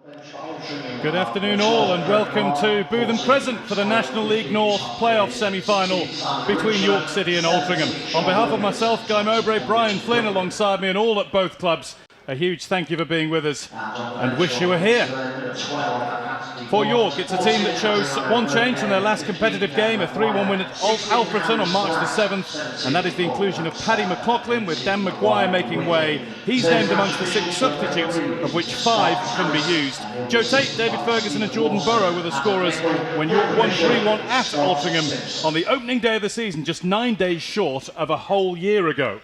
Good afternoon all and welcome to Bootham Crescent for the National League North playoff semi-final between York City and Altrincham. On behalf of myself, Guy Mowbray, Brian Flynn alongside me and all at both clubs, a huge thank you for being with us and wish you were here. For York, it's a team that shows one change from their last competitive game, a 3-1 win at Altrincham on March the 7th, and that is the inclusion of Paddy McLaughlin with Dan Maguire making way. He's named amongst the 6 substitutes, of which 5 can be used. Joe Tate, David Ferguson and Jordan Burrow were the scorers when York won 3-1 at Altrincham on the opening day of the season, just 9 days short of a whole year ago.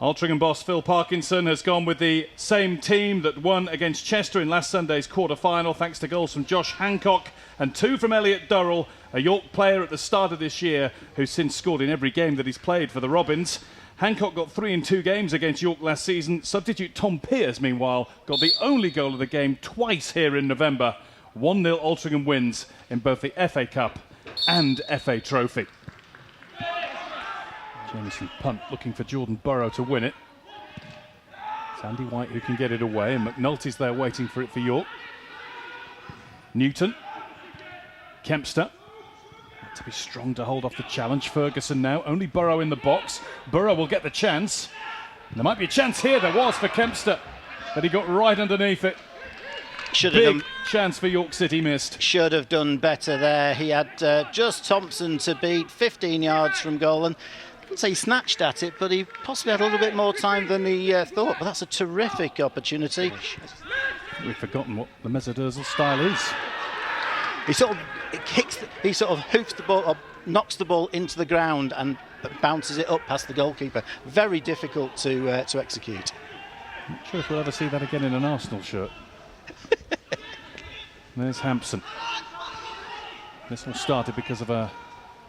Altrincham boss Phil Parkinson has gone with the same team that won against Chester in last Sunday's quarter-final, thanks to goals from Josh Hancock and 2 from Elliot Durrell, a York player at the start of this year who's since scored in every game that he's played for the Robins. Hancock got 3 in 2 games against York last season. Substitute Tom Pearce, meanwhile, got the only goal of the game twice here in November. 1-0 Altrincham wins in both the FA Cup and FA Trophy. Jamieson punt, looking for Jordan Burrow to win it. It's Andy White who can get it away, and McNulty's there waiting for it for York. Newton. Kempster. Had to be strong to hold off the challenge. Ferguson now, only Burrow in the box. Burrow will get the chance. And there might be a chance here, there was for Kempster, but he got right underneath it. Big chance for York City missed. Should have done better there. He had just Thompson to beat, 15 yards from goal, and I wouldn't say he snatched at it, but he possibly had a little bit more time than he thought. But that's a terrific opportunity. We've forgotten what the Mezzo-Durzel style is. He sort of hoofs the ball, or knocks the ball into the ground and bounces it up past the goalkeeper. Very difficult to execute. I'm not sure if we'll ever see that again in an Arsenal shirt. There's Hampson. This all started because of a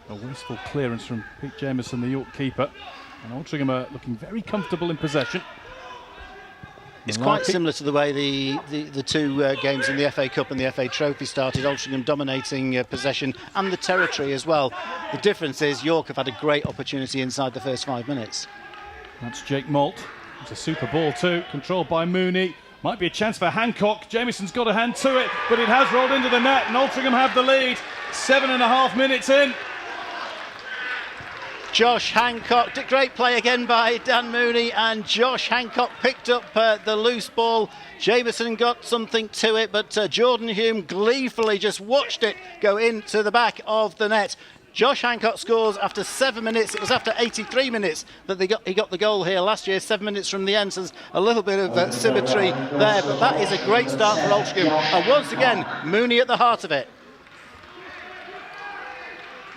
wasteful clearance from Pete Jamieson, the York keeper. And Altrincham are looking very comfortable in possession. It's quite similar to the way the 2 games in the FA Cup and the FA Trophy started. Altrincham dominating possession and the territory as well. The difference is York have had a great opportunity inside the first 5 minutes. That's Jake Malt. It's a super ball too, controlled by Mooney. Might be a chance for Hancock. Jamieson's got a hand to it, but it has rolled into the net, and Altrincham have the lead. 7.5 minutes in. Josh Hancock, great play again by Dan Mooney, and Josh Hancock picked up the loose ball. Jamieson got something to it, but Jordan Hume gleefully just watched it go into the back of the net. Josh Hancock scores after 7 minutes. It was after 83 minutes that he got the goal here last year, 7 minutes from the end. So there's a little bit of symmetry there, but that is a great start for Altrincham. And once again, Mooney at the heart of it.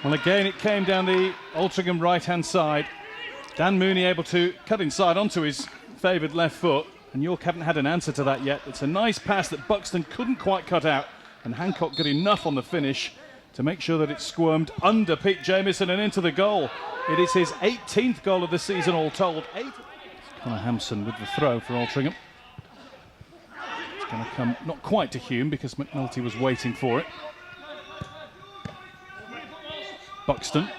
Well, again, it came down the Altrincham right-hand side. Dan Mooney able to cut inside onto his favoured left foot, and York haven't had an answer to that yet. It's a nice pass that Buxton couldn't quite cut out, and Hancock got enough on the finish to make sure that it squirmed under Pete Jamieson and into the goal. It is his 18th goal of the season all told. Connor Hampson with the throw for Altrincham. It's going to come not quite to Hume because McNulty was waiting for it. Buxton.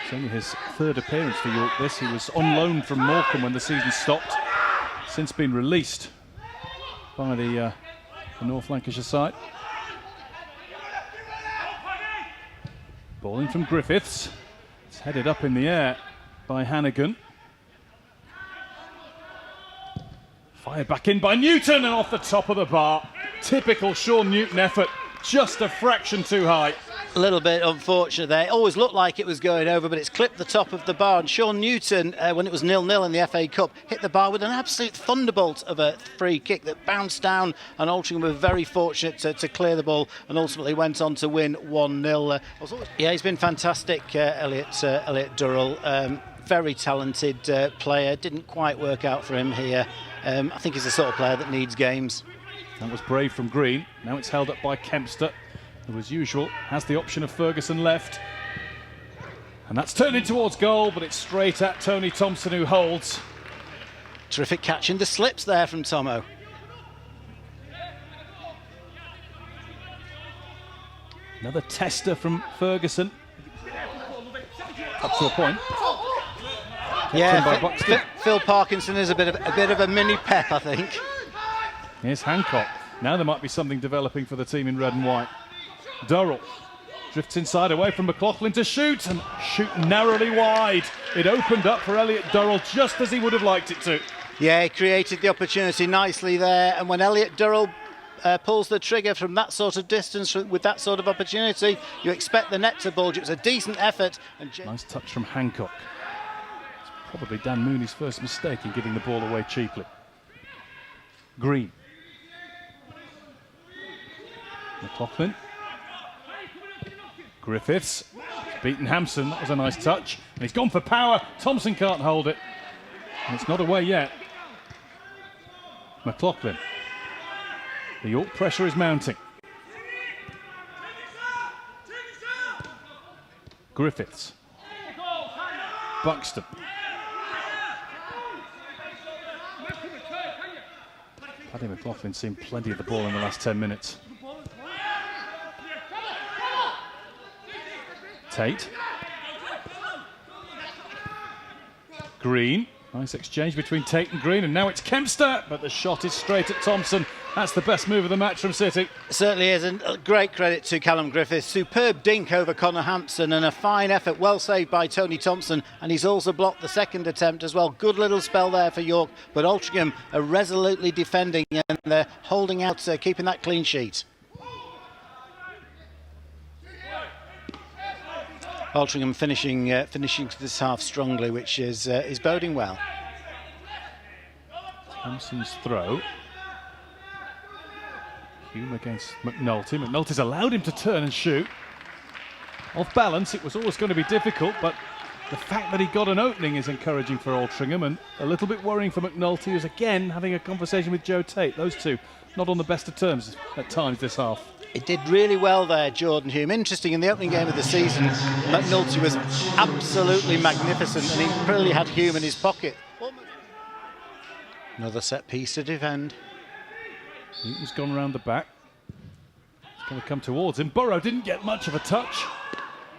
It's only his 3rd appearance for York this. He was on loan from Morecambe when the season stopped. Since been released by the North Lancashire side. Ball in from Griffiths. It's headed up in the air by Hannigan. Fired back in by Newton and off the top of the bar. Typical Sean Newton effort, just a fraction too high. A little bit unfortunate there. It always looked like it was going over, but it's clipped the top of the bar. And Sean Newton, when it was 0-0 in the FA Cup, hit the bar with an absolute thunderbolt of a free kick that bounced down, and Altrincham were very fortunate to clear the ball and ultimately went on to win 1-0. Yeah, he's been fantastic, Elliot Durrell. Very talented player. Didn't quite work out for him here. I think he's the sort of player that needs games. That was brave from Green. Now it's held up by Kempster, who, as usual, has the option of Ferguson left. And that's turned in towards goal, but it's straight at Tony Thompson, who holds. Terrific catch in the slips there from Tomo. Another tester from Ferguson. Up to a point. Yeah, Phil Parkinson is a bit of a mini Pep, I think. Here's Hancock. Now there might be something developing for the team in red and white. Durrell drifts inside away from McLaughlin to shoot, and shoot narrowly wide. It opened up for Elliot Durrell just as he would have liked it to. Yeah, he created the opportunity nicely there, and when Elliot Durrell pulls the trigger from that sort of distance with that sort of opportunity, you expect the net to bulge. It was a decent effort. And nice touch from Hancock. It's probably Dan Mooney's first mistake in giving the ball away cheaply. Green. McLaughlin. Griffiths. Beaten Hampson. That was a nice touch. And he's gone for power. Thompson can't hold it. And it's not away yet. McLaughlin. The York pressure is mounting. Griffiths. Buxton. Paddy McLaughlin's seen plenty of the ball in the last 10 minutes. Tate. Green. Nice exchange between Tate and Green, and now it's Kempster, but the shot is straight at Thompson. That's the best move of the match from City. It certainly is, and great credit to Callum Griffiths. Superb dink over Connor Hampson, and a fine effort, well saved by Tony Thompson, and he's also blocked the second attempt as well. Good little spell there for York, but Altrincham are resolutely defending and they're holding out, keeping that clean sheet. Altrincham finishing this half strongly, which is boding well. Thompson's throw. Hume against McNulty. McNulty's allowed him to turn and shoot. Off balance, it was always going to be difficult, but the fact that he got an opening is encouraging for Altrincham, and a little bit worrying for McNulty, who's again having a conversation with Joe Tate. Those two not on the best of terms at times this half. It did really well there, Jordan Hume. Interesting, in the opening game of the season, McNulty was absolutely magnificent, and he really had Hume in his pocket. Another set piece to defend. Newton's gone round the back. It's going to come towards him. Burrow didn't get much of a touch,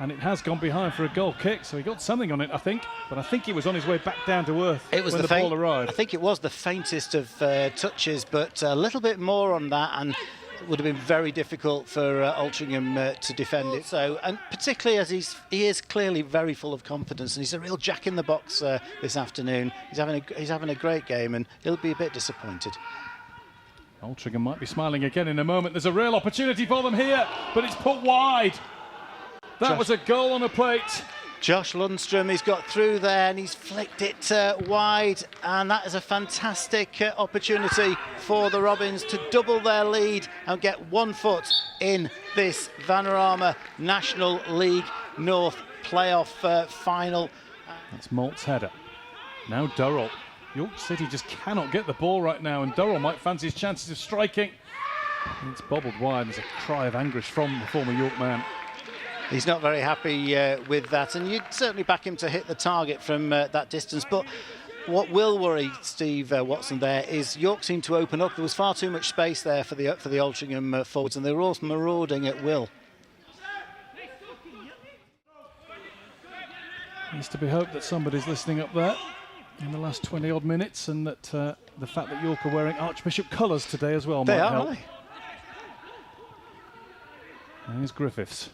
and it has gone behind for a goal kick, so he got something on it, I think. But I think he was on his way back down to earth when the ball arrived. I think it was the faintest of touches, but a little bit more on that, and it would have been very difficult for Altrincham to defend it. So, and particularly as he is clearly very full of confidence, and he's a real jack in the box this afternoon. He's having a great game, and he'll be a bit disappointed. Altrincham might be smiling again in a moment. There's a real opportunity for them here, but it's put wide. That was a goal on a plate. Josh Lundstrom, he's got through there and he's flicked it wide, and that is a fantastic opportunity for the Robins to double their lead and get 1 foot in this Vanarama National League North playoff final. That's Malt's header. Now Durrell. York City just cannot get the ball right now, and Durrell might fancy his chances of striking. It's bobbled wide. There's a cry of anguish from the former York man. He's not very happy with that, and you'd certainly back him to hit the target from that distance. But what will worry Steve Watson there is York seemed to open up. There was far too much space there for the Altrincham forwards, and they were all marauding at will. Needs to be hoped that somebody's listening up there in the last 20-odd minutes, and that the fact that York are wearing Archbishop colours today as well might help. Right. And here's Griffiths.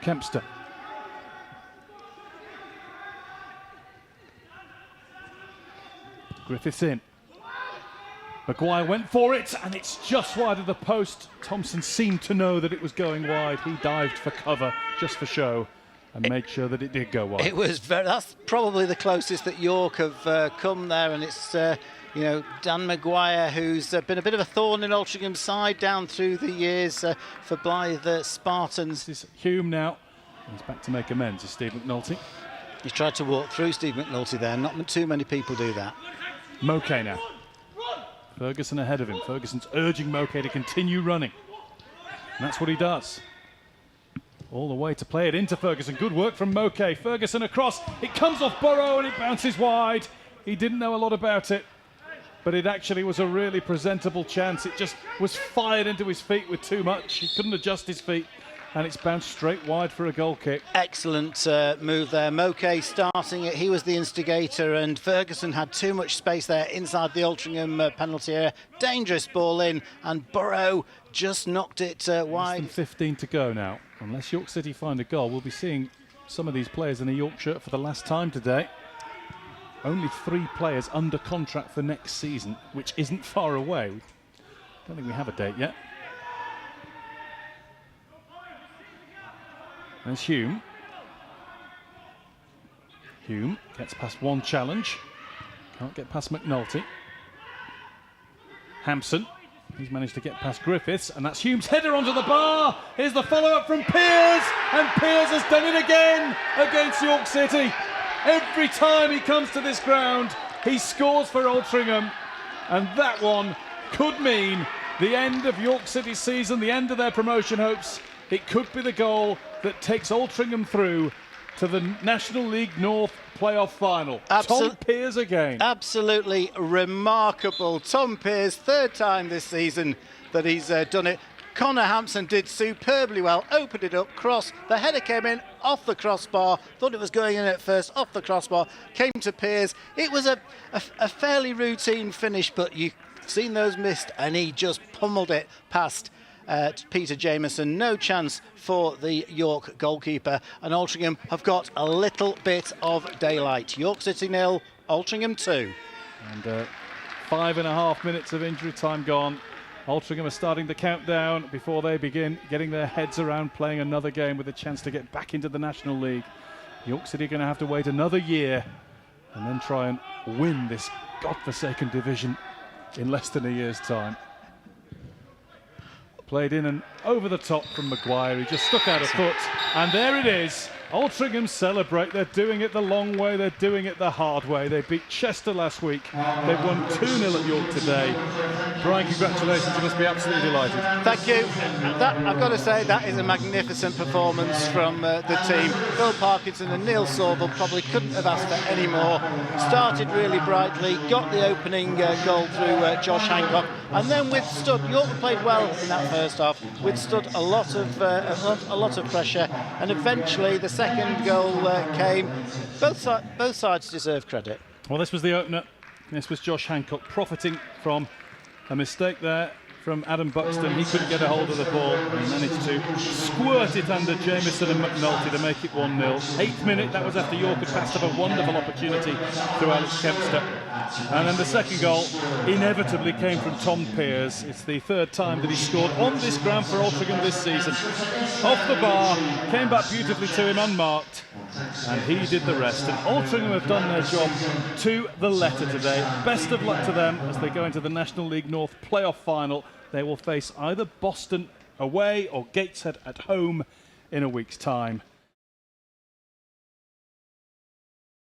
Kempster. Griffiths in. Maguire went for it, and it's just wide of the post. Thompson seemed to know that it was going wide. He dived for cover just for show and made sure that it did go wide. It was that's probably the closest that York have come there, and it's Dan Maguire, who's been a bit of a thorn in Altrincham's side down through the years for Blythe Spartans. This is Hume now. He's back to make amends. Is Steve McNulty. He's tried to walk through Steve McNulty there. Not too many people do that. Mowbray now. Ferguson ahead of him. Ferguson's urging Mowbray to continue running. And that's what he does. All the way to play it into Ferguson. Good work from Mowbray. Ferguson across. It comes off Burrow and it bounces wide. He didn't know a lot about it, but it actually was a really presentable chance. It just was fired into his feet with too much. He couldn't adjust his feet, and it's bounced straight wide for a goal kick. Excellent move there. Mowbray starting it. He was the instigator, and Ferguson had too much space there inside the Altrincham penalty area. Dangerous ball in, and Burrow just knocked it wide. Less than 15 to go now. Unless York City find a goal, we'll be seeing some of these players in a York shirt for the last time today. Only 3 players under contract for next season, which isn't far away. Don't think we have a date yet. There's Hume. Hume gets past one challenge. Can't get past McNulty. Hampson. He's managed to get past Griffiths, and that's Hume's header onto the bar. Here's the follow-up from Pears, and Pears has done it again against York City. Every time he comes to this ground, he scores for Altrincham, and that one could mean the end of York City's season, the end of their promotion hopes. It could be the goal that takes Altrincham through to the National League North playoff final. Tom Pears again. Absolutely remarkable. Tom Pears, 3rd time this season that he's done it. Connor Hampson did superbly well, opened it up, cross, the header came in off the crossbar, thought it was going in at first, off the crossbar, came to Pears. It was a fairly routine finish, but you've seen those missed, and he just pummeled it past Peter Jameson. No chance for the York goalkeeper, and Altrincham have got a little bit of daylight. York City 0, Altrincham 2. And 5.5 minutes of injury time gone. Altrincham are starting the countdown before they begin getting their heads around playing another game with a chance to get back into the National League. York City are going to have to wait another year and then try and win this godforsaken division in less than a year's time. Played in and over the top from Maguire. He just stuck out a foot, and there it is. Altrincham celebrate. They're doing it the long way. They're doing it the hard way. They beat Chester last week. They've won 2-0 at York today. Brian, congratulations. You must be absolutely delighted. Thank you. I've got to say, that is a magnificent performance from the team. Phil Parkinson and Neil Sorville probably couldn't have asked for any more. Started really brightly, got the opening goal through Josh Hancock, and then withstood. York played well in that first half, withstood a lot of pressure, and eventually the second goal came. Both sides deserve credit. Well, this was the opener. This was Josh Hancock profiting from a mistake there from Adam Buxton. He couldn't get a hold of the ball and managed to squirt it under Jameson and McNulty to make it 1-0. 8th minute, that was after York had passed up a wonderful opportunity through Alex Kempster. And then the second goal inevitably came from Tom Pears. It's the 3rd time that he scored on this ground for Altrincham this season. Off the bar, came back beautifully to him unmarked, and he did the rest. And Altrincham have done their job to the letter today. Best of luck to them as they go into the National League North playoff final. They will face either Boston away or Gateshead at home in a week's time.